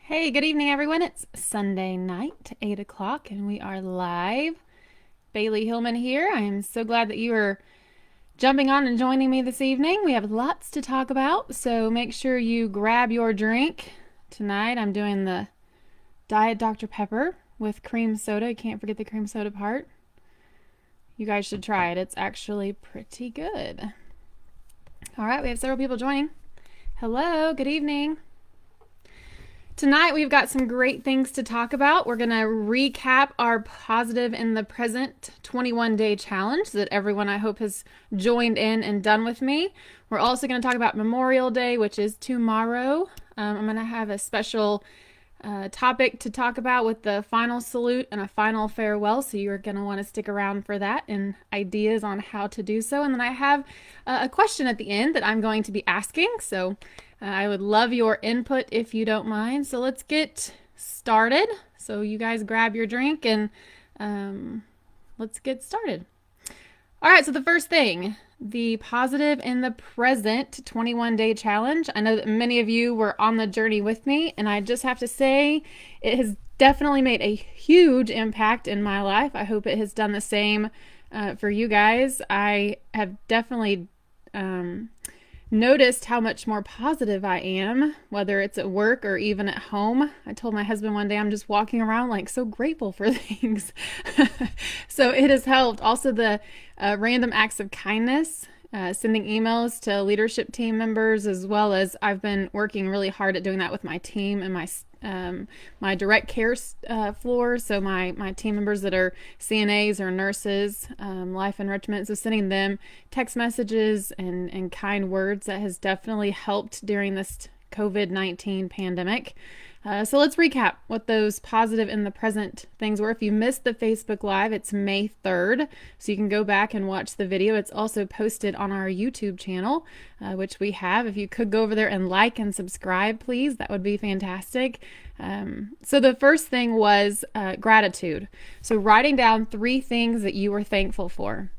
Hey, good evening, everyone. It's Sunday night, 8 o'clock, and we are live. Bailey Hillman here. I am so glad that you are jumping on and joining me this evening. We have lots to talk about, so make sure you grab your drink. Tonight, I'm doing the Diet Dr. Pepper with cream soda. You can't forget the cream soda part. You guys should try it. It's actually pretty good. All right, we have several people joining. Hello, good evening. Tonight, we've got some great things to talk about. We're going to recap our Positive in the Present 21-day challenge that everyone, I hope, has joined in and done with me. We're also going to talk about Memorial Day, which is tomorrow. I'm going to have a special topic to talk about with the final salute and a final farewell, so you're going to want to stick around for that and ideas on how to do so. And then I have a question at the end that I'm going to be asking, so I would love your input if you don't mind. So let's get started. So you guys grab your drink and let's get started. All right, so the first thing, the Positive in the Present 21-day challenge. I know that many of you were on the journey with me, and I just have to say it has definitely made a huge impact in my life. I hope it has done the same for you guys. I have definitely noticed how much more positive I am, whether it's at work or even at home. I told my husband one day I'm just walking around like so grateful for things. So it has helped. Also the random acts of kindness, sending emails to leadership team members, as well as I've been working really hard at doing that with my team and my direct care floor. So my team members that are CNAs or nurses, life enrichment. So sending them text messages and kind words, that has definitely helped during this COVID-19 pandemic. So let's recap what those Positive in the Present things were. If you missed the Facebook Live, it's May 3rd, so you can go back and watch the video. It's also posted on our YouTube channel, which we have. If you could go over there and like and subscribe, please, that would be fantastic. So the first thing was gratitude. So writing down 3 things that you were thankful for.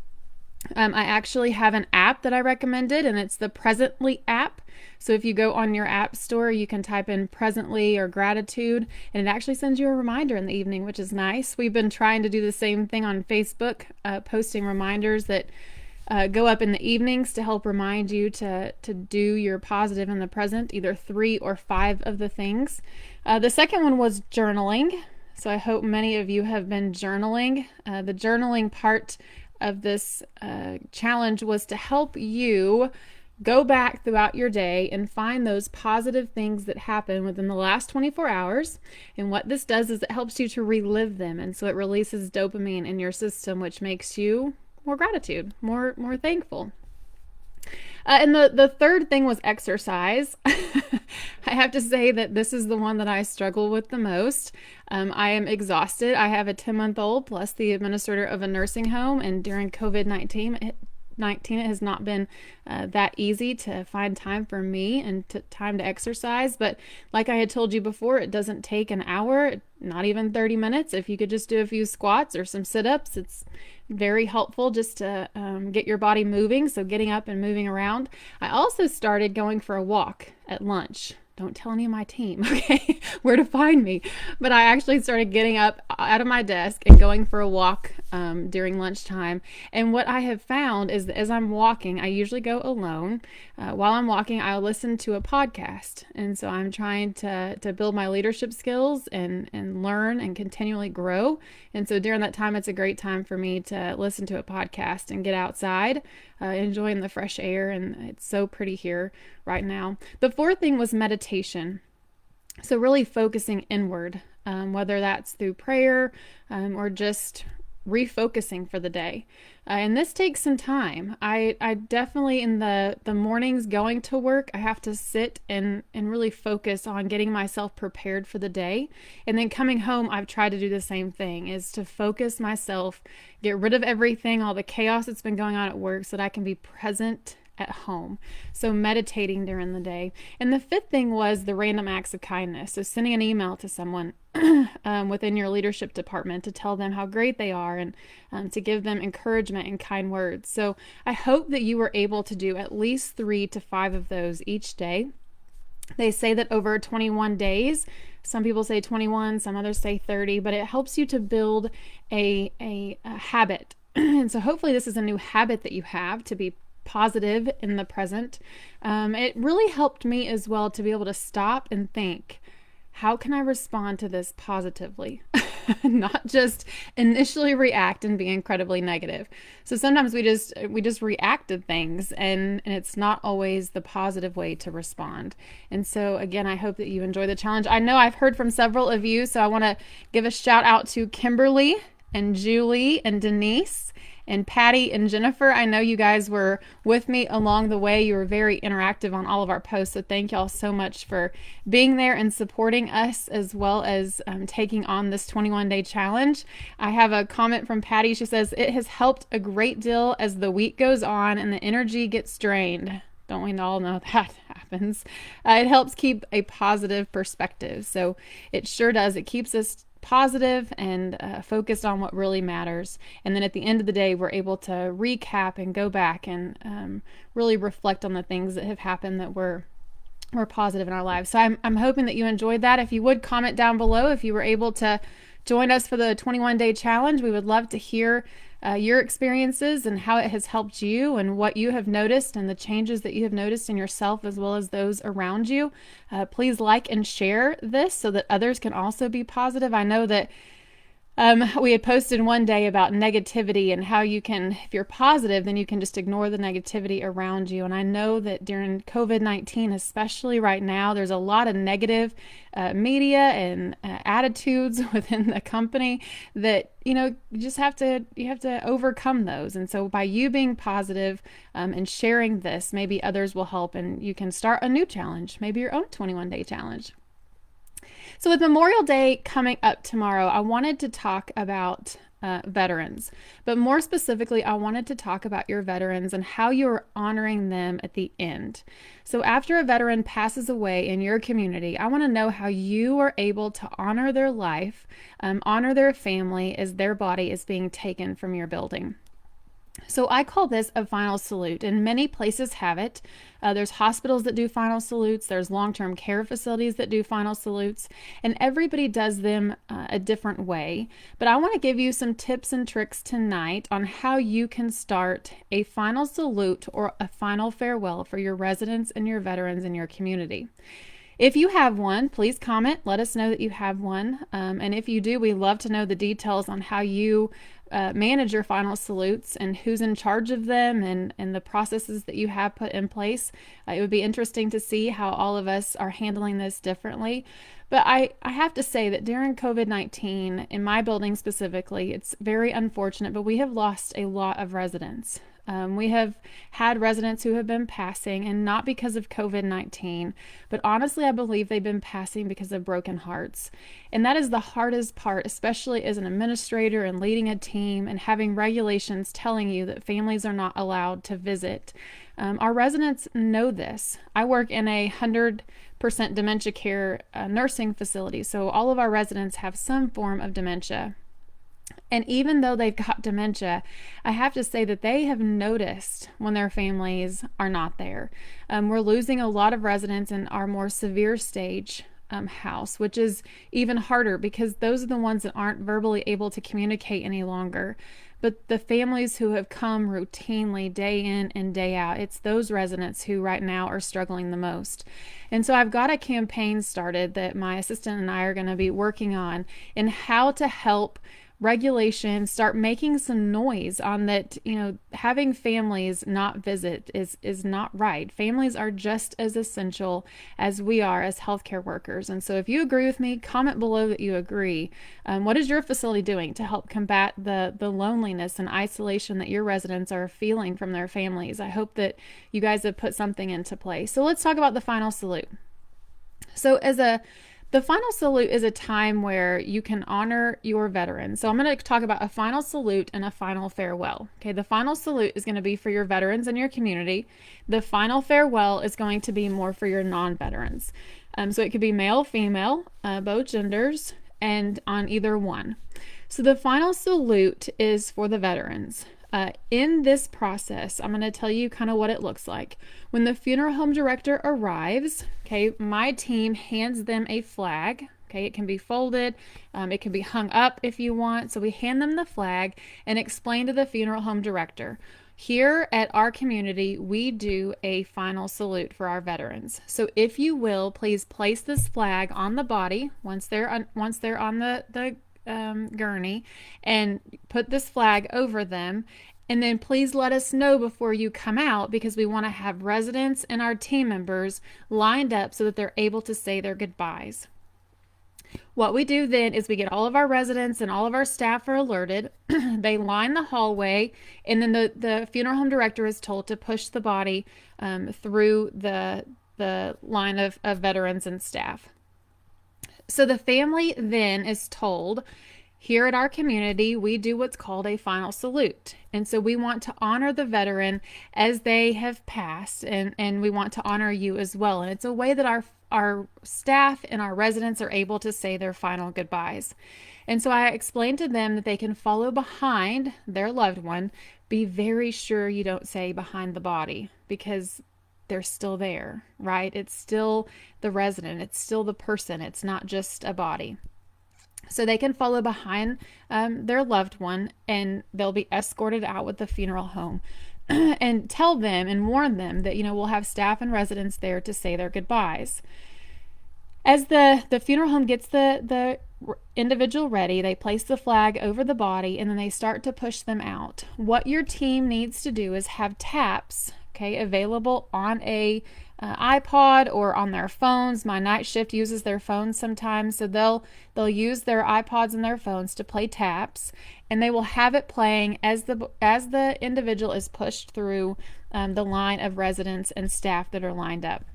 I actually have an app that I recommended, and it's the Presently app. So if you go on your app store, you can type in Presently or gratitude, and it actually sends you a reminder in the evening, which is nice. We've been trying to do the same thing on Facebook, posting reminders that go up in the evenings to help remind you to do your positive in the present, either 3 or 5 of the things. The second one was journaling. So I hope many of you have been journaling. The journaling part of this challenge was to help you go back throughout your day and find those positive things that happen within the last 24 hours. And what this does is it helps you to relive them. And so it releases dopamine in your system, which makes you more gratitude, more thankful. And the third thing was exercise. I have to say that this is the one that I struggle with the most. I am exhausted. I have a 10-month-old plus the administrator of a nursing home, and during COVID-19, it has not been that easy to find time for me and time to exercise. But like I had told you before, it doesn't take an hour, not even 30 minutes. If you could just do a few squats or some sit-ups, it's very helpful just to get your body moving. So getting up and moving around. I also started going for a walk at lunch. Don't tell any of my team, okay, where to find me. But I actually started getting up out of my desk and going for a walk during lunchtime. And what I have found is that as I'm walking, I usually go alone. While I'm walking, I'll listen to a podcast. And so I'm trying to build my leadership skills and learn and continually grow. And so during that time, it's a great time for me to listen to a podcast and get outside, enjoying the fresh air. And it's so pretty here right now. The fourth thing was meditation. So really focusing inward, whether that's through prayer or just refocusing for the day. And this takes some time. I definitely, in the mornings going to work, I have to sit and really focus on getting myself prepared for the day. And then coming home, I've tried to do the same thing, is to focus myself, get rid of everything, all the chaos that's been going on at work, so that I can be present at home. So meditating during the day. And the fifth thing was the random acts of kindness. So sending an email to someone within your leadership department to tell them how great they are and to give them encouragement and kind words. So I hope that you were able to do at least 3 to 5 of those each day. They say that over 21 days, some people say 21, some others say 30, but it helps you to build a habit. And so hopefully this is a new habit that you have to be positive in the present. It really helped me as well to be able to stop and think, how can I respond to this positively? Not just initially react and be incredibly negative. So sometimes we just react to things, and it's not always the positive way to respond. And so again, I hope that you enjoy the challenge. I know I've heard from several of you, so I want to give a shout out to Kimberly and Julie and Denise and Patty and Jennifer. I know you guys were with me along the way. You were very interactive on all of our posts. So thank y'all so much for being there and supporting us, as well as taking on this 21-day challenge. I have a comment from Patty. She says, it has helped a great deal as the week goes on and the energy gets drained. Don't we all know that happens? It helps keep a positive perspective. So it sure does. It keeps us positive and focused on what really matters. And then at the end of the day, we're able to recap and go back and really reflect on the things that have happened that were positive in our lives. So I'm hoping that you enjoyed that. If you would comment down below if you were able to join us for the 21-day challenge. We would love to hear your experiences and how it has helped you and what you have noticed and the changes that you have noticed in yourself as well as those around you. Please like and share this so that others can also be positive. I know that we had posted one day about negativity and how you can, if you're positive, then you can just ignore the negativity around you. And I know that during COVID-19, especially right now, there's a lot of negative media and attitudes within the company that, you just have to overcome those. And so by you being positive and sharing this, maybe others will help and you can start a new challenge, maybe your own 21-day challenge. So with Memorial Day coming up tomorrow, I wanted to talk about veterans, but more specifically, I wanted to talk about your veterans and how you're honoring them at the end. So after a veteran passes away in your community, I want to know how you are able to honor their life, honor their family as their body is being taken from your building. So I call this a final salute, and many places have it. There's hospitals that do final salutes. There's long-term care facilities that do final salutes, and everybody does them a different way. But I want to give you some tips and tricks tonight on how you can start a final salute or a final farewell for your residents and your veterans in your community. If you have one, please comment. Let us know that you have one. And if you do, we love to know the details on how you manage your final salutes and who's in charge of them and the processes that you have put in place. It would be interesting to see how all of us are handling this differently. But I have to say that during COVID-19, in my building specifically, it's very unfortunate, but we have lost a lot of residents. We have had residents who have been passing, and not because of COVID-19, but honestly, I believe they've been passing because of broken hearts. And that is the hardest part, especially as an administrator and leading a team and having regulations telling you that families are not allowed to visit. Our residents know this. I work in a 100% dementia care nursing facility, so all of our residents have some form of dementia. And even though they've got dementia, I have to say that they have noticed when their families are not there. We're losing a lot of residents in our more severe stage house, which is even harder because those are the ones that aren't verbally able to communicate any longer. But the families who have come routinely day in and day out, it's those residents who right now are struggling the most. And so I've got a campaign started that my assistant and I are going to be working on in how to help regulations start making some noise on that. Having families not visit is not right. Families are just as essential as we are as healthcare workers. And so if you agree with me, comment below that you agree. What is your facility doing to help combat the loneliness and isolation that your residents are feeling from their families? I hope that you guys have put something into place. So let's talk about the final salute. So the final salute is a time where you can honor your veterans. So I'm going to talk about a final salute and a final farewell. Okay, the final salute is going to be for your veterans in your community. The final farewell is going to be more for your non-veterans. So it could be male, female, both genders, and on either one. So the final salute is for the veterans. In this process, I'm going to tell you kind of what it looks like. When the funeral home director arrives, okay, my team hands them a flag. Okay, it can be folded, it can be hung up if you want. So we hand them the flag and explain to the funeral home director, here at our community, we do a final salute for our veterans. So if you will, please place this flag on the body once they're on the gurney, and put this flag over them. And then please let us know before you come out, because we want to have residents and our team members lined up so that they're able to say their goodbyes. What we do then is we get all of our residents and all of our staff are alerted. They line the hallway, and then the funeral home director is told to push the body through the line of veterans and staff. So the family then is told, here at our community, we do what's called a final salute. And so we want to honor the veteran as they have passed, and we want to honor you as well. And it's a way that our staff and our residents are able to say their final goodbyes. And so I explained to them that they can follow behind their loved one. Be very sure you don't say behind the body, because they're still there, right? It's still the resident. It's still the person. It's not just a body. So they can follow behind their loved one, and they'll be escorted out with the funeral home. And tell them and warn them that, we'll have staff and residents there to say their goodbyes. As the funeral home gets the individual ready, they place the flag over the body, and then they start to push them out. What your team needs to do is have taps, available on a iPod or on their phones. My night shift uses their phones sometimes, so they'll use their iPods and their phones to play taps, and they will have it playing as the individual is pushed through the line of residents and staff that are lined up.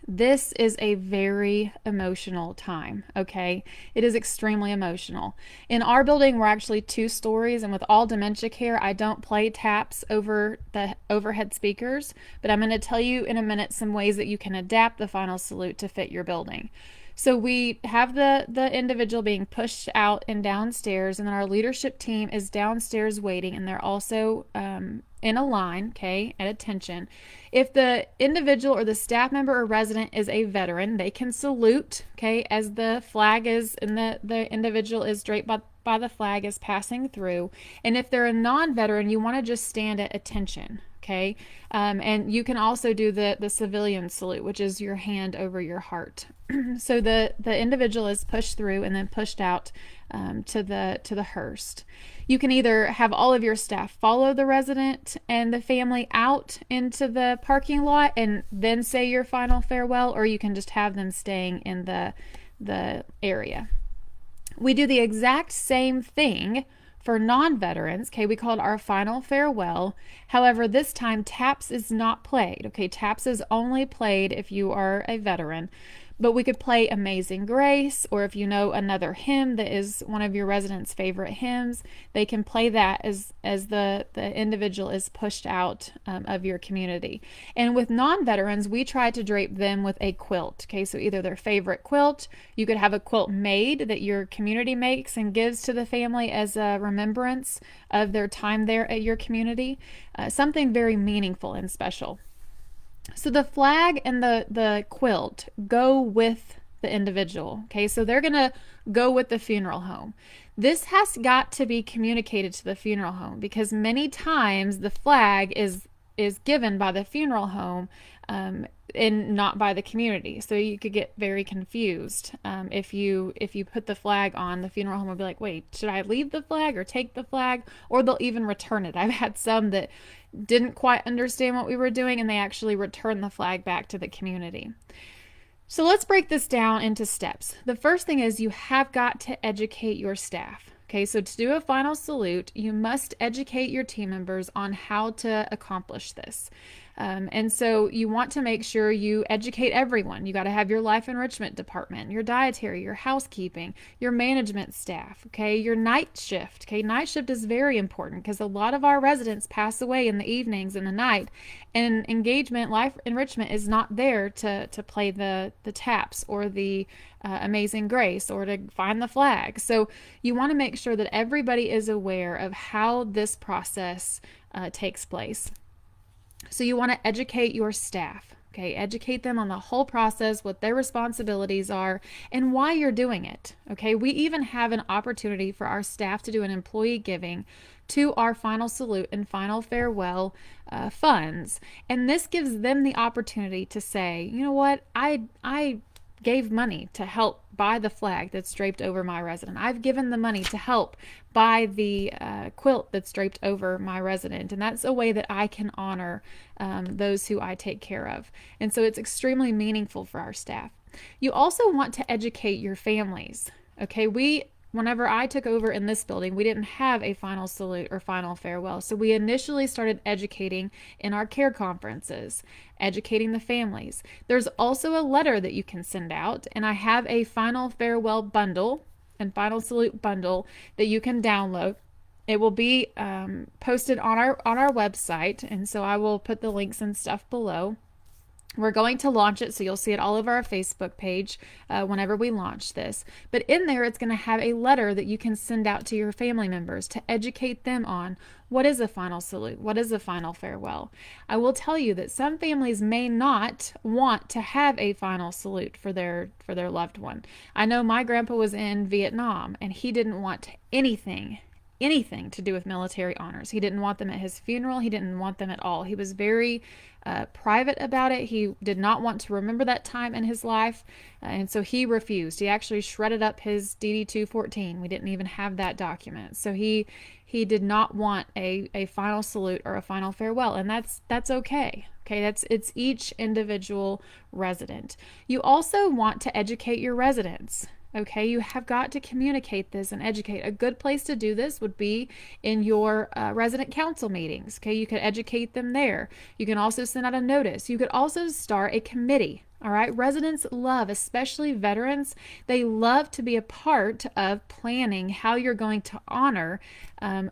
This is a very emotional time, okay? It is extremely emotional. In our building, we're actually 2 stories, and with all dementia care, I don't play taps over the overhead speakers, but I'm going to tell you in a minute some ways that you can adapt the final salute to fit your building. So we have the individual being pushed out and downstairs, and then our leadership team is downstairs waiting, and they're also in a line, at attention. If the individual or the staff member or resident is a veteran, they can salute, as the flag is and the individual is draped by the flag is passing through. And if they're a non-veteran, you want to just stand at attention, and you can also do the civilian salute, which is your hand over your heart. So the individual is pushed through and then pushed out to the hearse. You can either have all of your staff follow the resident and the family out into the parking lot and then say your final farewell, or you can just have them staying in the area. We do the exact same thing for non-veterans. We call it our final farewell. However, this time taps is not played. Taps is only played if you are a veteran. But we could play Amazing Grace, or if you know another hymn that is one of your residents' favorite hymns, they can play that as the individual is pushed out of your community. And with non-veterans, we try to drape them with a quilt. So either their favorite quilt, you could have a quilt made that your community makes and gives to the family as a remembrance of their time there at your community. Something very meaningful and special. So the flag and the quilt go with the individual. So they're going to go with the funeral home. This has got to be communicated to the funeral home, because many times the flag is given by the funeral home and not by the community. So you could get very confused. If you put the flag on, the funeral home will be like, wait, should I leave the flag or take the flag? Or they'll even return it. I've had some that didn't quite understand what we were doing, and they actually returned the flag back to the community. So let's break this down into steps. The first thing is you have got to educate your staff. So to do a final salute, you must educate your team members on how to accomplish this. And so you want to make sure you educate everyone. You got to have your life enrichment department, your dietary, your housekeeping, your management staff, okay, your night shift. Okay, night shift is very important because a lot of our residents pass away in the evenings and the night, and engagement, life enrichment is not there to play the taps or the Amazing Grace or to find the flag. So you want to make sure that everybody is aware of how this process takes place. So you want to educate your staff. Okay, educate them on the whole process, what their responsibilities are, and why you're doing it. Okay, we even have an opportunity for our staff to do an employee giving to our final salute and final farewell funds. And this gives them the opportunity to say, you know what, I gave money to help buy the flag that's draped over my resident. I've given the money to help buy the quilt that's draped over my resident. And that's a way that I can honor those who I take care of. And so it's extremely meaningful for our staff. You also want to educate your families. Okay, whenever I took over in this building, we didn't have a final salute or final farewell. So we initially started educating in our care conferences, educating the families. There's also a letter that you can send out, and I have a final farewell bundle and final salute bundle that you can download. It will be posted on our website, and so I will put the links and stuff below. We're going to launch it, so you'll see it all over our Facebook page whenever we launch this. But in there, it's going to have a letter that you can send out to your family members to educate them on what is a final salute, what is a final farewell. I will tell you that some families may not want to have a final salute for their loved one. I know my grandpa was in Vietnam, and he didn't want anything to do with military honors. He didn't want them at his funeral. He didn't want them at all. He was very private about it. He did not want to remember that time in his life, and so he refused. He actually shredded up his DD-214. We didn't even have that document. So he did not want a final salute or a final farewell, and that's okay. Okay, it's each individual resident. You also want to educate your residents. Okay, you have got to communicate this and educate. A good place to do this would be in your resident council meetings. Okay, you could educate them there. You can also send out a notice. You could also start a committee. All right, residents love, especially veterans, they love to be a part of planning how you're going to honor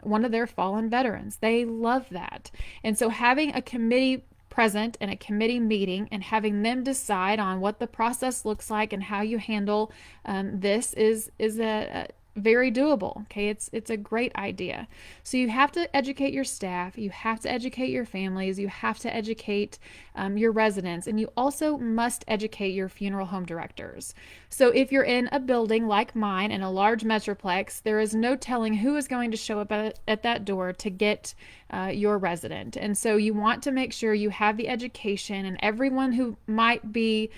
one of their fallen veterans. They love that. And so having a committee present in a committee meeting and having them decide on what the process looks like and how you handle this is a very doable. Okay, it's a great idea. So you have to educate your staff, you have to educate your families, you have to educate your residents, and you also must educate your funeral home directors. So if you're in a building like mine in a large metroplex, there is no telling who is going to show up at that door to get your resident. And so you want to make sure you have the education, and everyone who might be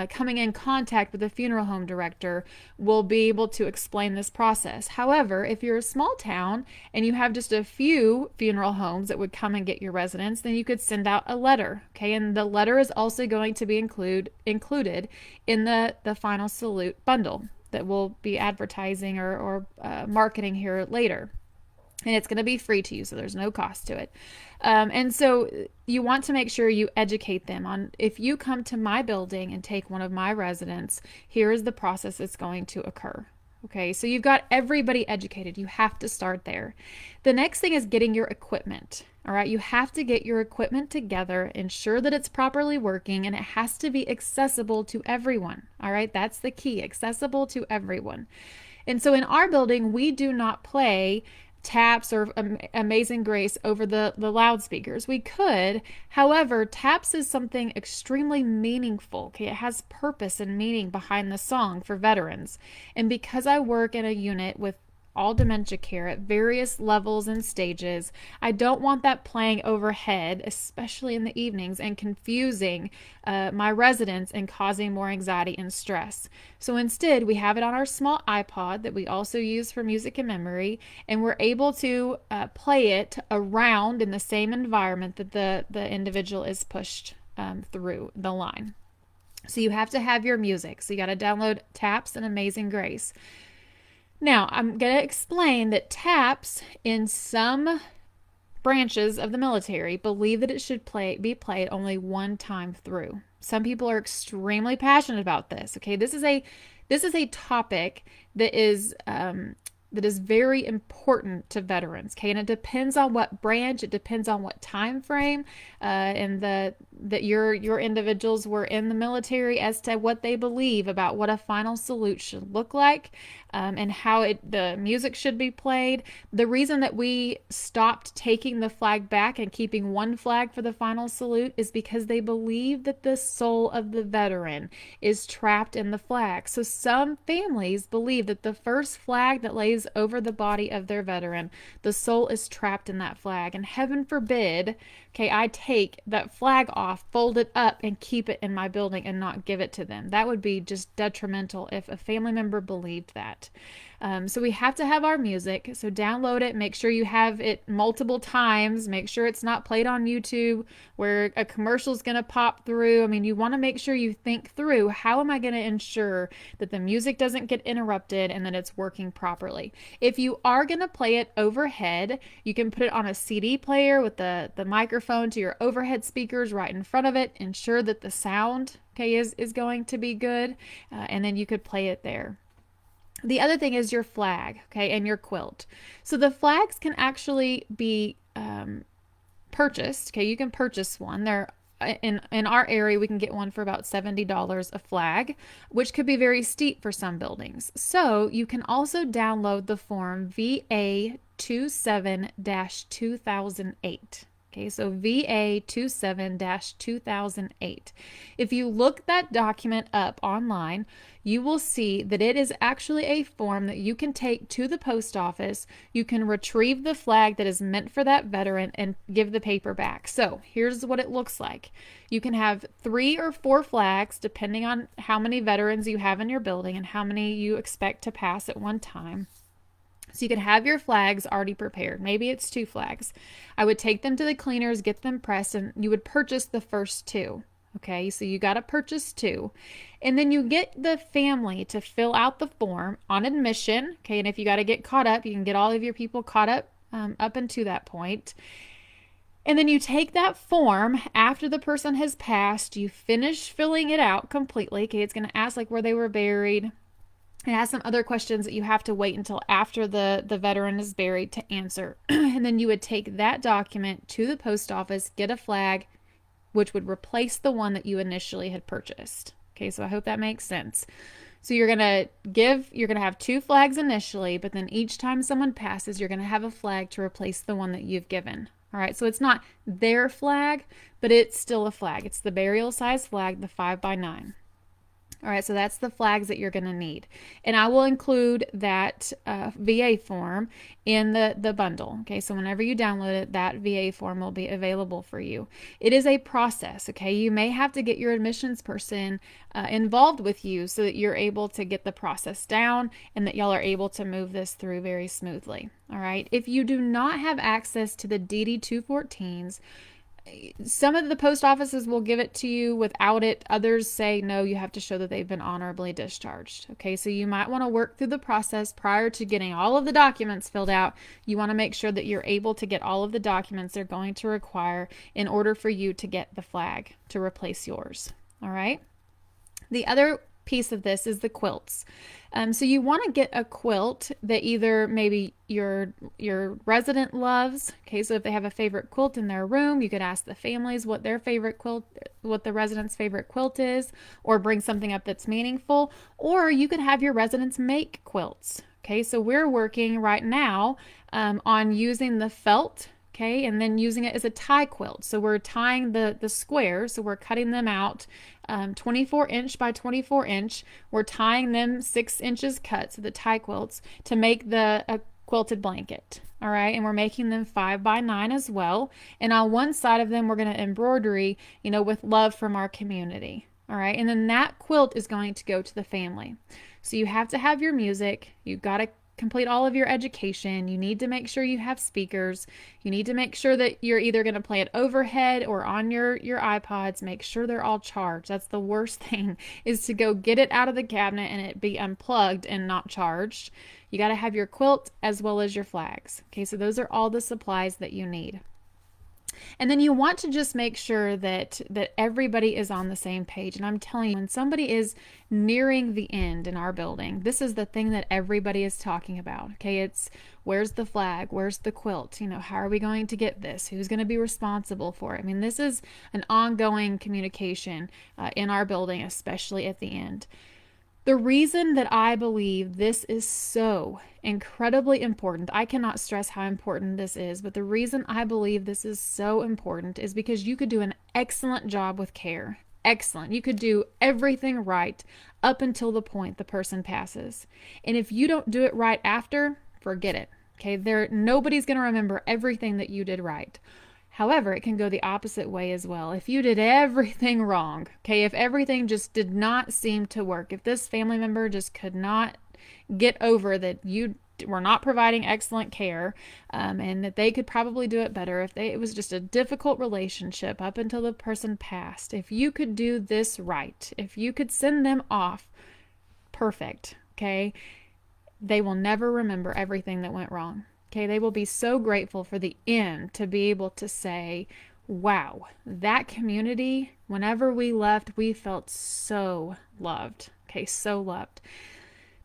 coming in contact with a funeral home director will be able to explain this process. However, if you're a small town and you have just a few funeral homes that would come and get your residents, then you could send out a letter. Okay, and the letter is also going to be included in the final salute bundle that we'll be advertising or marketing here later. And it's going to be free to you, so there's no cost to it. And so you want to make sure you educate them on, if you come to my building and take one of my residents, here is the process that's going to occur. Okay, so you've got everybody educated. You have to start there. The next thing is getting your equipment. All right, you have to get your equipment together, ensure that it's properly working, and it has to be accessible to everyone. All right, that's the key, accessible to everyone. And so in our building, we do not play taps or Amazing Grace over the loudspeakers. We could, however, taps is something extremely meaningful. Okay, it has purpose and meaning behind the song for veterans. And because I work in a unit with all dementia care at various levels and stages, I don't want that playing overhead, especially in the evenings, and confusing my residents and causing more anxiety and stress. So instead, we have it on our small iPod that we also use for music and memory, and we're able to play it around in the same environment that the individual is pushed through the line. So you have to have your music. So you got to download Taps and Amazing Grace. Now, I'm going to explain that taps in some branches of the military believe that it should be played only one time through. Some people are extremely passionate about this. Okay, this is a topic that is very important to veterans. Okay, and it depends on what branch, it depends on what time frame, and that your individuals were in the military as to what they believe about what a final salute should look like, and how the music should be played. The reason that we stopped taking the flag back and keeping one flag for the final salute is because they believe that the soul of the veteran is trapped in the flag. So some families believe that the first flag that lays over the body of their veteran, the soul is trapped in that flag. And heaven forbid, okay, I take that flag off, fold it up, and keep it in my building and not give it to them. That would be just detrimental if a family member believed that. So we have to have our music. So download it. Make sure you have it multiple times. Make sure it's not played on YouTube where a commercial is going to pop through. I mean, you want to make sure you think through, how am I going to ensure that the music doesn't get interrupted and that it's working properly? If you are going to play it overhead, you can put it on a CD player with the microphone to your overhead speakers right in front of it. Ensure that the sound, okay, is going to be good, and then you could play it there. The other thing is your flag, okay, and your quilt. So the flags can actually be purchased. Okay, you can purchase one. They're in our area, we can get one for about $70 a flag, which could be very steep for some buildings. So you can also download the form VA 27-2008. Okay, so VA 27-2008. If you look that document up online, you will see that it is actually a form that you can take to the post office. You can retrieve the flag that is meant for that veteran and give the paper back. So here's what it looks like. You can have 3 or 4 flags, depending on how many veterans you have in your building and how many you expect to pass at one time. So you can have your flags already prepared. Maybe it's 2 flags. I would take them to the cleaners, get them pressed, and you would purchase the first 2. Okay, so you got to purchase 2. And then you get the family to fill out the form on admission. Okay, and if you got to get caught up, you can get all of your people caught up up until that point. And then you take that form after the person has passed, you finish filling it out completely. Okay, it's going to ask like where they were buried. It has some other questions that you have to wait until after the veteran is buried to answer. And then you would take that document to the post office, get a flag, which would replace the one that you initially had purchased. Okay, so I hope that makes sense. So you're going to have 2 flags initially, but then each time someone passes, you're going to have a flag to replace the one that you've given. All right, so it's not their flag, but it's still a flag. It's the burial size flag, the 5x9. All right, so that's the flags that you're going to need. And I will include that VA form in the bundle. Okay, so whenever you download it, that VA form will be available for you. It is a process, okay? You may have to get your admissions person involved with you so that you're able to get the process down and that y'all are able to move this through very smoothly. All right, if you do not have access to the DD-214s, some of the post offices will give it to you without it. Others say, no, you have to show that they've been honorably discharged. Okay, so you might want to work through the process prior to getting all of the documents filled out. You want to make sure that you're able to get all of the documents they're going to require in order for you to get the flag to replace yours. All right. The other piece of this is the quilts. So you want to get a quilt that either maybe your resident loves. Okay, so if they have a favorite quilt in their room, you could ask the families what their favorite quilt, what the resident's favorite quilt is, or bring something up that's meaningful. Or you could have your residents make quilts. Okay, so we're working right now on using the felt. Okay, and then using it as a tie quilt. So we're tying the squares, so we're cutting them out 24 inch by 24 inch. We're tying them 6 inches cut, so the tie quilts, to make a quilted blanket. All right, and we're making them 5x9 as well. And on one side of them, we're going to embroidery, with love from our community. All right, and then that quilt is going to go to the family. So you have to have your music. You've got to complete all of your education. You need to make sure you have speakers. You need to make sure that you're either going to play it overhead or on your iPods. Make sure they're all charged. That's the worst thing, is to go get it out of the cabinet and it be unplugged and not charged. You got to have your quilt as well as your flags. Okay, so those are all the supplies that you need. And then you want to just make sure that everybody is on the same page. And I'm telling you, when somebody is nearing the end in our building, this is the thing that everybody is talking about. Okay, it's where's the flag? Where's the quilt? How are we going to get this? Who's going to be responsible for it? I mean, this is an ongoing communication in our building, especially at the end. The reason that I believe this is so incredibly important, I cannot stress how important this is, but the reason I believe this is so important is because you could do an excellent job with care. Excellent. You could do everything right up until the point the person passes. And if you don't do it right after, forget it. Okay, nobody's going to remember everything that you did right. However, it can go the opposite way as well. If you did everything wrong, okay, if everything just did not seem to work, if this family member just could not get over that you were not providing excellent care, and that they could probably do it better, it was just a difficult relationship up until the person passed, if you could do this right, if you could send them off perfect, okay, they will never remember everything that went wrong. Okay, they will be so grateful for the end to be able to say, wow, that community, whenever we left, we felt so loved. Okay, so loved.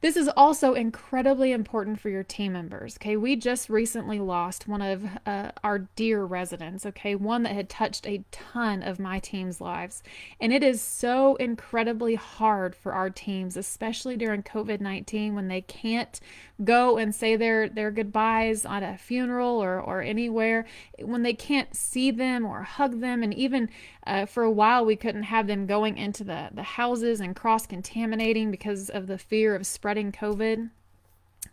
This is also incredibly important for your team members. Okay, we just recently lost one of our dear residents. Okay, one that had touched a ton of my team's lives. And it is so incredibly hard for our teams, especially during COVID-19, when they can't go and say their goodbyes at a funeral or anywhere, when they can't see them or hug them. And even for a while, we couldn't have them going into the houses and cross-contaminating because of the fear of spreading COVID.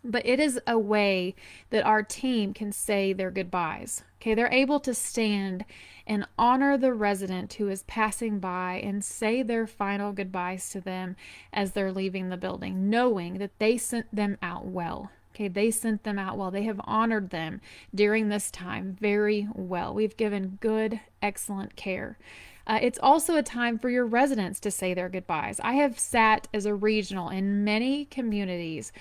But it is a way that our team can say their goodbyes. Okay, they're able to stand and honor the resident who is passing by and say their final goodbyes to them as they're leaving the building, knowing that they sent them out well. Okay, they sent them out well. They have honored them during this time very well. We've given good, excellent care. It's also a time for your residents to say their goodbyes. I have sat as a regional in many communities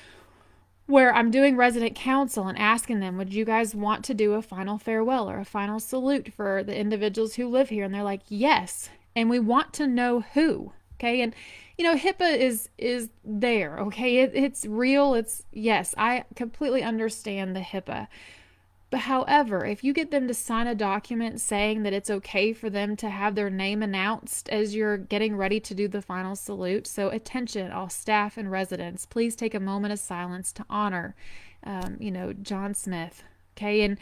where I'm doing resident council and asking them, would you guys want to do a final farewell or a final salute for the individuals who live here? And they're like, yes. And we want to know who. Okay. And, HIPAA is there. Okay. It's real. Yes, I completely understand the HIPAA. But however, if you get them to sign a document saying that it's okay for them to have their name announced as you're getting ready to do the final salute, so attention, all staff and residents, please take a moment of silence to honor, John Smith. Okay, and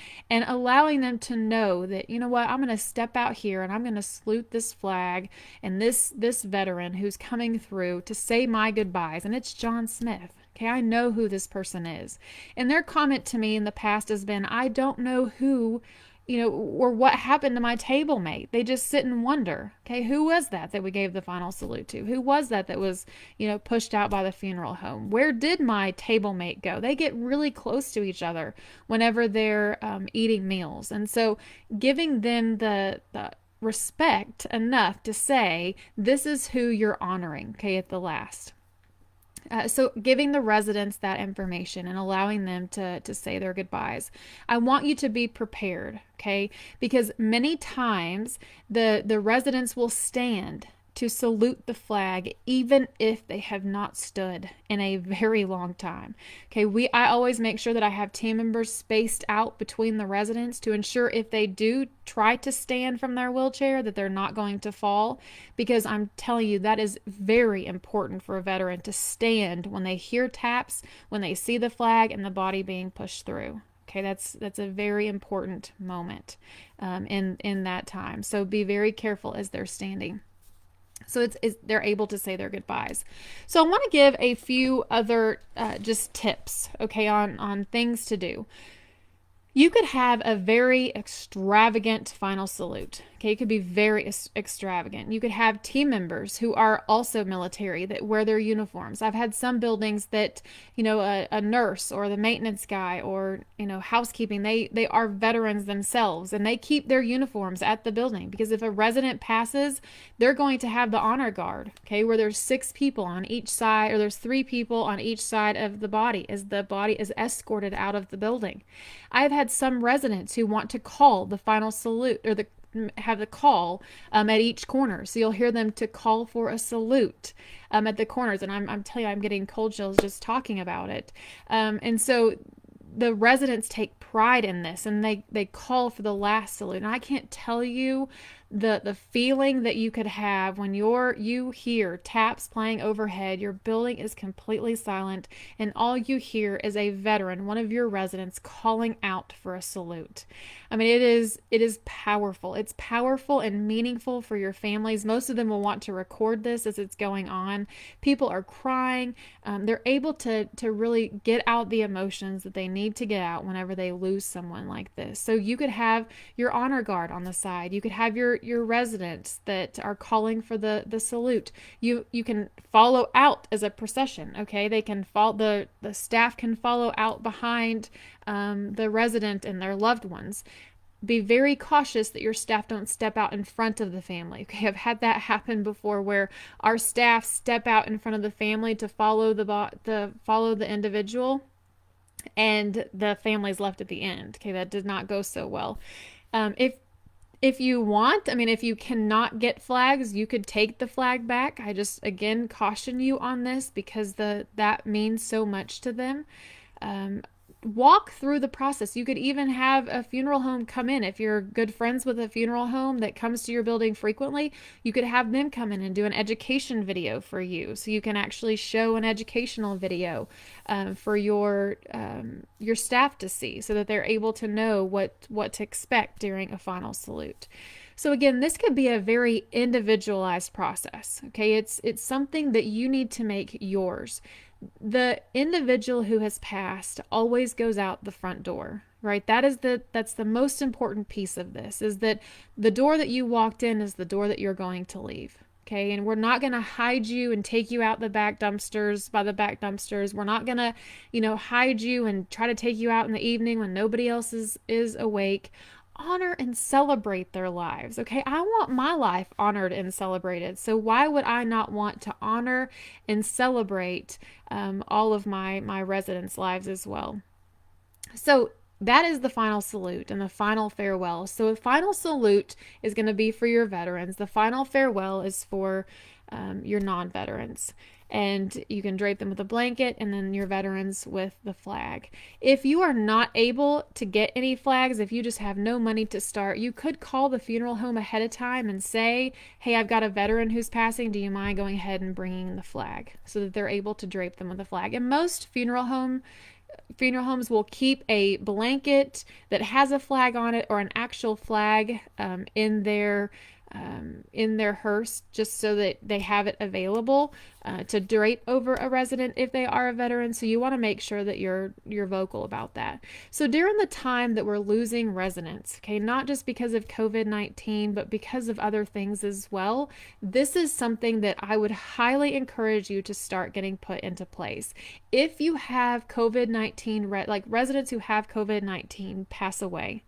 allowing them to know that, you know what, I'm going to step out here and I'm going to salute this flag and this veteran who's coming through to say my goodbyes, and it's John Smith. Okay, I know who this person is. And their comment to me in the past has been, I don't know who, or what happened to my table mate. They just sit and wonder, okay, who was that we gave the final salute to? Who was that was, pushed out by the funeral home? Where did my table mate go? They get really close to each other whenever they're eating meals. And so giving them the respect enough to say, this is who you're honoring, okay, at the last. So giving the residents that information and allowing them to say their goodbyes. I want you to be prepared, okay? Because many times the residents will stand to salute the flag even if they have not stood in a very long time. Okay, I always make sure that I have team members spaced out between the residents to ensure if they do try to stand from their wheelchair that they're not going to fall, because I'm telling you that is very important for a veteran to stand when they hear taps, when they see the flag and the body being pushed through. Okay, that's a very important moment in that time. So be very careful as they're standing. So they're able to say their goodbyes. So I want to give a few other just tips, okay, on things to do. You could have a very extravagant final salute. Okay, Okay, it could be very extravagant. You could have team members who are also military that wear their uniforms. I've had some buildings that, a nurse or the maintenance guy or, housekeeping, they are veterans themselves and they keep their uniforms at the building because if a resident passes, they're going to have the honor guard, okay, where there's 6 people on each side or there's 3 people on each side of the body as the body is escorted out of the building. I've had some residents who want to call the final salute or have the call at each corner. So you'll hear them to call for a salute at the corners. And I'm telling you, I'm getting cold chills just talking about it. And so the residents take pride in this and they call for the last salute. And I can't tell you the feeling that you could have when you hear taps playing overhead, your building is completely silent, and all you hear is a veteran, one of your residents, calling out for a salute. I mean, it is powerful. It's powerful and meaningful for your families. Most of them will want to record this as it's going on. People are crying. They're able to really get out the emotions that they need to get out whenever they lose someone like this. So you could have your honor guard on the side. You could have your residents that are calling for the salute. You can follow out as a procession. Okay, they can follow, the staff can follow out behind the resident and their loved ones. Be very cautious that your staff don't step out in front of the family. Okay, I've had that happen before where our staff step out in front of the family to follow the individual, and the family's left at the end. Okay, that did not go so well. If you want, if you cannot get flags, you could take the flag back. I just, again, caution you on this because that means so much to them. Walk through the process. You could even have a funeral home come in. If you're good friends with a funeral home that comes to your building frequently, you could have them come in and do an education video for you. So you can actually show an educational video for your staff to see so that they're able to know what to expect during a final salute. So again, this could be a very individualized process. Okay, it's something that you need to make yours. The individual who has passed always goes out the front door, right? That's the most important piece of this, is that the door that you walked in is the door that you're going to leave. Okay, and we're not going to hide you and take you out by the back dumpsters. We're not going to, hide you and try to take you out in the evening when nobody else is awake. Honor and celebrate their lives. Okay, I want my life honored and celebrated. So why would I not want to honor and celebrate all of my residents' lives as well? So that is the final salute and the final farewell. So a final salute is going to be for your veterans. The final farewell is for your non-veterans. And you can drape them with a blanket and then your veterans with the flag. If you are not able to get any flags, if you just have no money to start, you could call the funeral home ahead of time and say, hey, I've got a veteran who's passing. Do you mind going ahead and bringing the flag? So that they're able to drape them with a flag. And most funeral homes will keep a blanket that has a flag on it or an actual flag in their hearse, just so that they have it available to drape over a resident if they are a veteran. So you want to make sure that you're vocal about that. So during the time that we're losing residents, okay, not just because of COVID-19, but because of other things as well, this is something that I would highly encourage you to start getting put into place. If you have COVID-19, like residents who have COVID-19 pass away,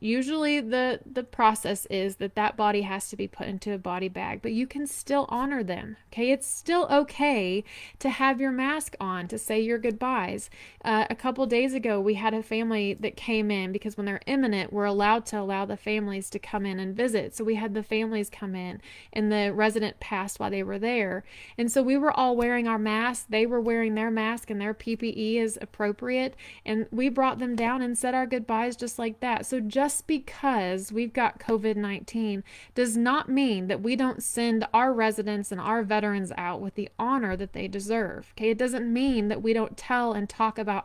usually the process is that body has to be put into a body bag, but you can still honor them. Okay, it's still okay to have your mask on to say your goodbyes. A couple days ago, we had a family that came in because when they're imminent, we're allowed to allow the families to come in and visit. So we had the families come in, and the resident passed while they were there, and so we were all wearing our masks. They were wearing their mask and their PPE is appropriate, and we brought them down and said our goodbyes just like that. So just because we've got COVID-19 does not mean that we don't send our residents and our veterans out with the honor that they deserve. Okay, it doesn't mean that we don't tell and talk to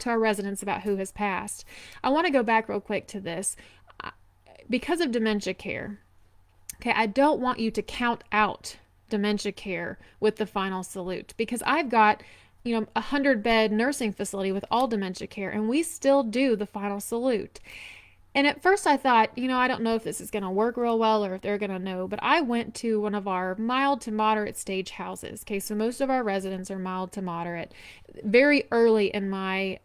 our residents about who has passed. I want to go back real quick to this. Because of dementia care, okay, I don't want you to count out dementia care with the final salute, because I've got a 100-bed nursing facility with all dementia care, and we still do the final salute. And at first I thought, I don't know if this is going to work real well or if they're going to know, but I went to one of our mild to moderate stage houses. Okay, so most of our residents are mild to moderate. Very early in my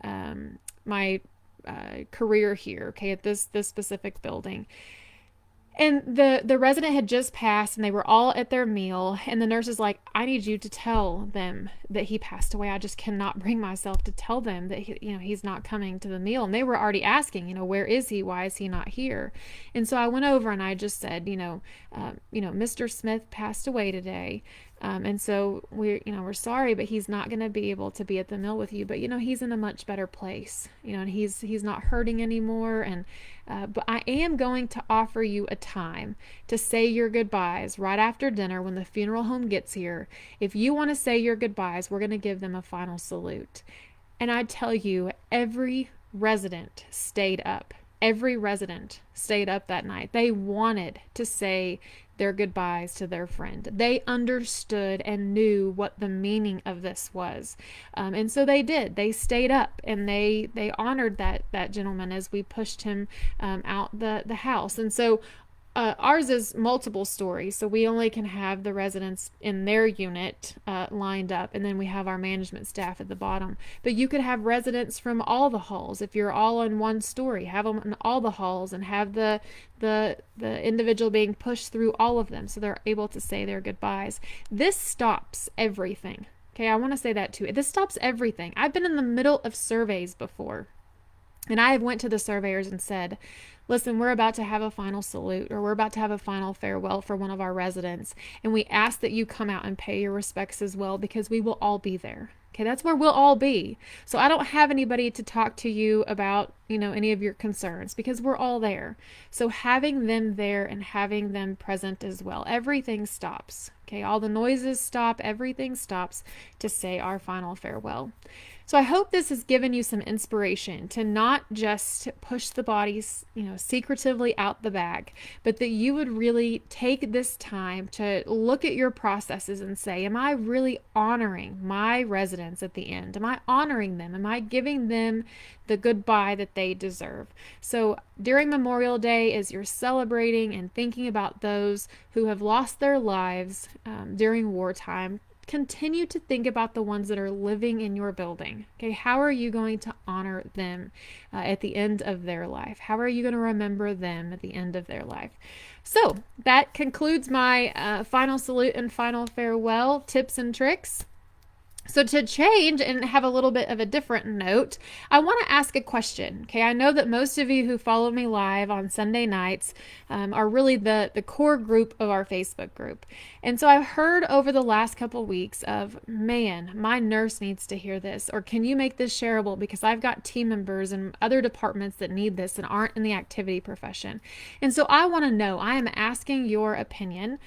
career here, okay, at this specific building. And the resident had just passed and they were all at their meal, and the nurse is like, I need you to tell them that he passed away. I just cannot bring myself to tell them that he's not coming to the meal. And they were already asking, where is he? Why is he not here? And so I went over and I just said, Mr. Smith passed away today. And so we're sorry, but he's not going to be able to be at the meal with you. But he's in a much better place. And he's not hurting anymore. And but I am going to offer you a time to say your goodbyes right after dinner when the funeral home gets here. If you want to say your goodbyes, we're going to give them a final salute. And I tell you, every resident stayed up. Every resident stayed up that night. They wanted to say their goodbyes to their friend. They understood and knew what the meaning of this was. And so they did. They stayed up and they honored that gentleman as we pushed him out the house. And so ours is multiple stories, so we only can have the residents in their unit lined up, and then we have our management staff at the bottom. But you could have residents from all the halls. If you're all in one story, have them in all the halls and have the individual being pushed through all of them so they're able to say their goodbyes. This stops everything. Okay, I want to say that too. This stops everything. I've been in the middle of surveys before, and I went to the surveyors and said, listen, we're about to have a final salute, or we're about to have a final farewell for one of our residents, and we ask that you come out and pay your respects as well, because we will all be there. Okay, that's where we'll all be. So I don't have anybody to talk to you about, any of your concerns, because we're all there. So having them there and having them present as well, everything stops. Okay, all the noises stop, everything stops to say our final farewell. So I hope this has given you some inspiration to not just push the bodies, secretively out the bag, but that you would really take this time to look at your processes and say, am I really honoring my residents at the end? Am I honoring them? Am I giving them the goodbye that they deserve? So during Memorial Day, as you're celebrating and thinking about those who have lost their lives during wartime, continue to think about the ones that are living in your building. Okay, how are you going to honor them at the end of their life? How are you going to remember them at the end of their life? So that concludes my final salute and final farewell tips and tricks. So to change and have a little bit of a different note, I want to ask a question. Okay, I know that most of you who follow me live on Sunday nights are really the core group of our Facebook group. And so I've heard over the last couple weeks of, man, my nurse needs to hear this, or can you make this shareable because I've got team members and other departments that need this and aren't in the activity profession. And so I want to know, I am asking your opinion.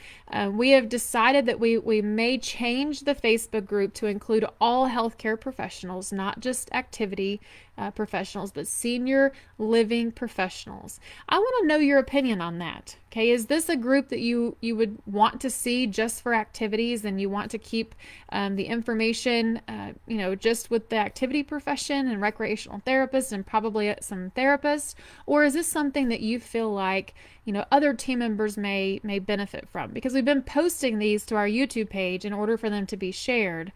We have decided that we may change the Facebook group to include all healthcare professionals, not just activity professionals, but senior living professionals. I want to know your opinion on that. Okay, is this a group that you would want to see just for activities, and you want to keep the information, just with the activity profession and recreational therapists and probably some therapists, or is this something that you feel like other team members may benefit from? Because we've been posting these to our YouTube page in order for them to be shared,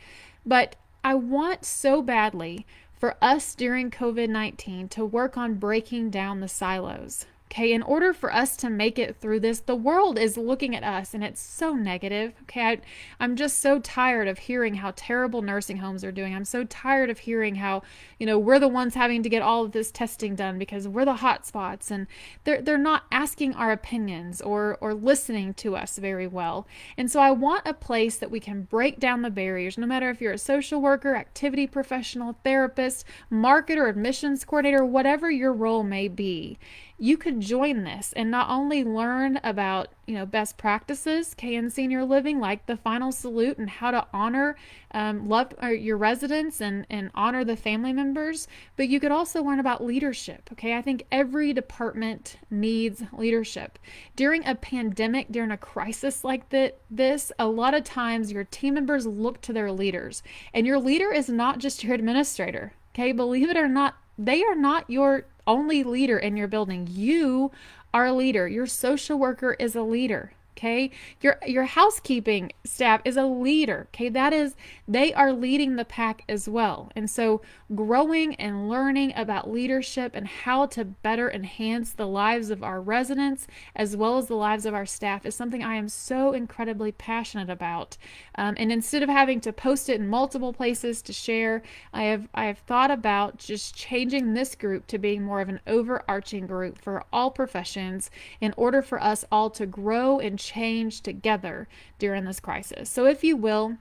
but I want so badly for us during COVID-19 to work on breaking down the silos. Okay, in order for us to make it through this, the world is looking at us and it's so negative. Okay, I'm just so tired of hearing how terrible nursing homes are doing. I'm so tired of hearing how, we're the ones having to get all of this testing done because we're the hot spots, and they're not asking our opinions or listening to us very well. And so I want a place that we can break down the barriers, no matter if you're a social worker, activity professional, therapist, marketer, admissions coordinator, whatever your role may be. You could join this and not only learn about, best practices, in senior living, like the final salute and how to honor love your residents and honor the family members, but you could also learn about leadership. Okay, I think every department needs leadership. During a pandemic, during a crisis like this, a lot of times your team members look to their leaders, and your leader is not just your administrator. Okay, believe it or not, they are not your only leader in your building. You are a leader. Your social worker is a leader. Okay, your housekeeping staff is a leader. Okay, they are leading the pack as well. And so growing and learning about leadership and how to better enhance the lives of our residents as well as the lives of our staff is something I am so incredibly passionate about. And instead of having to post it in multiple places to share, I have thought about just changing this group to being more of an overarching group for all professions in order for us all to grow and change together during this crisis. So if you will,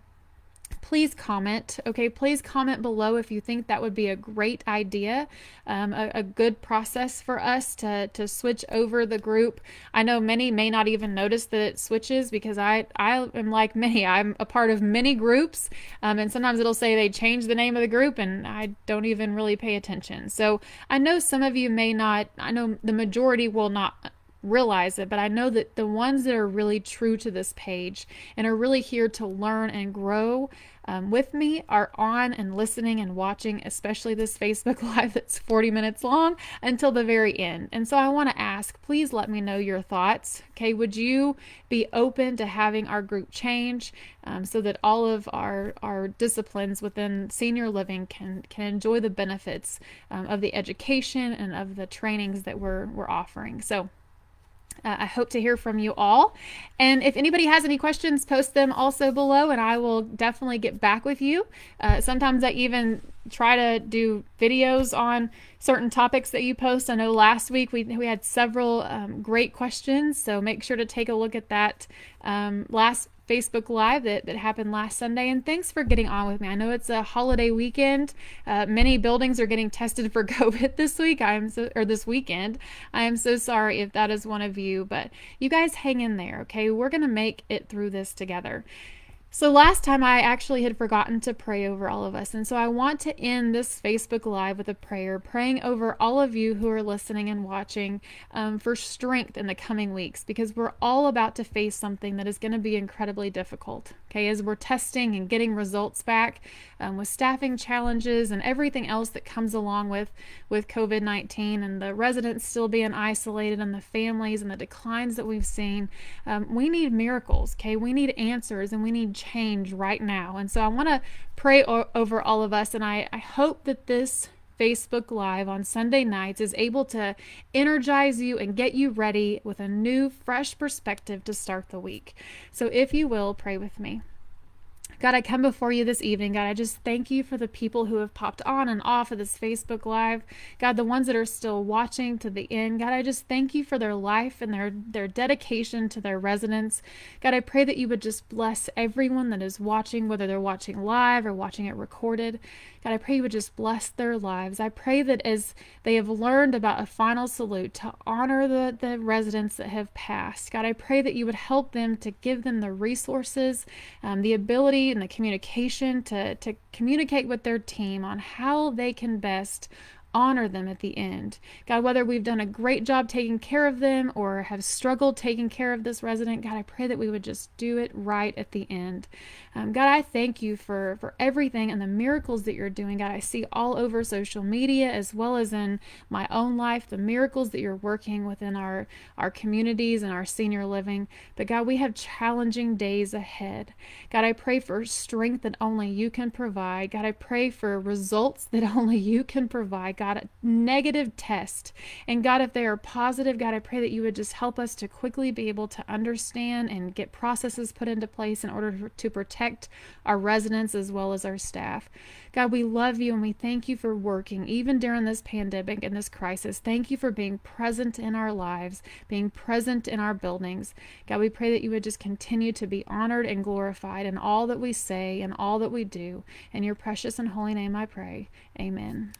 please comment. Okay, please comment below if you think that would be a great idea, a good process for us to switch over the group. I know many may not even notice that it switches because I am like many. I'm a part of many groups, and sometimes it'll say they changed the name of the group, and I don't even really pay attention. So I know some of you may not. I know the majority will not realize it, but I know that the ones that are really true to this page and are really here to learn and grow with me are on and listening and watching, especially this Facebook Live that's 40 minutes long until the very end. And so I want to ask, please let me know your thoughts. Okay, would you be open to having our group change so that all of our disciplines within senior living can enjoy the benefits of the education and of the trainings that we're offering? So I hope to hear from you all. And if anybody has any questions, post them also below and I will definitely get back with you. Sometimes I even try to do videos on certain topics that you post. I know last week we had several great questions, so make sure to take a look at that last Facebook Live that happened last Sunday. And thanks for getting on with me. I know it's a holiday weekend. Many buildings are getting tested for COVID this week. This weekend. I am so sorry if that is one of you, but you guys hang in there, okay? We're going to make it through this together. So last time I actually had forgotten to pray over all of us. And so I want to end this Facebook Live with a prayer, praying over all of you who are listening and watching for strength in the coming weeks, because we're all about to face something that is going to be incredibly difficult. Okay, as we're testing and getting results back with staffing challenges and everything else that comes along with COVID-19 and the residents still being isolated and the families and the declines that we've seen, we need miracles. Okay, we need answers and we need change right now. And so I want to pray over all of us, and I hope that this Facebook Live on Sunday nights is able to energize you and get you ready with a new, fresh perspective to start the week. So if you will, pray with me. God, I come before you this evening. God, I just thank you for the people who have popped on and off of this Facebook Live. God, the ones that are still watching to the end. God, I just thank you for their life and their dedication to their residents. God, I pray that you would just bless everyone that is watching, whether they're watching live or watching it recorded. God, I pray you would just bless their lives. I pray that as they have learned about a final salute to honor the residents that have passed, God, I pray that you would help them to give them the resources, the ability and the communication to communicate with their team on how they can best honor them at the end. God, whether we've done a great job taking care of them or have struggled taking care of this resident, God, I pray that we would just do it right at the end. God, I thank you for everything and the miracles that you're doing. God, I see all over social media as well as in my own life, the miracles that you're working within our communities and our senior living. But God, we have challenging days ahead. God, I pray for strength that only you can provide. God, I pray for results that only you can provide. God, a negative test. And God, if they are positive, God, I pray that you would just help us to quickly be able to understand and get processes put into place in order to protect our residents as well as our staff. God, we love you and we thank you for working even during this pandemic and this crisis. Thank you for being present in our lives, being present in our buildings. God, we pray that you would just continue to be honored and glorified in all that we say and all that we do. In your precious and holy name I pray. Amen.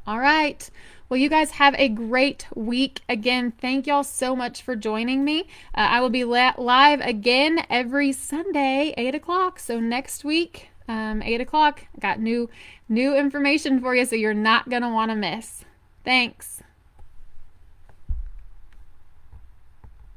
All right. Well, you guys have a great week. Again, thank y'all so much for joining me. I will be live again every Sunday, 8 o'clock. So next week, 8 o'clock, I got new information for you, so you're not going to want to miss. Thanks.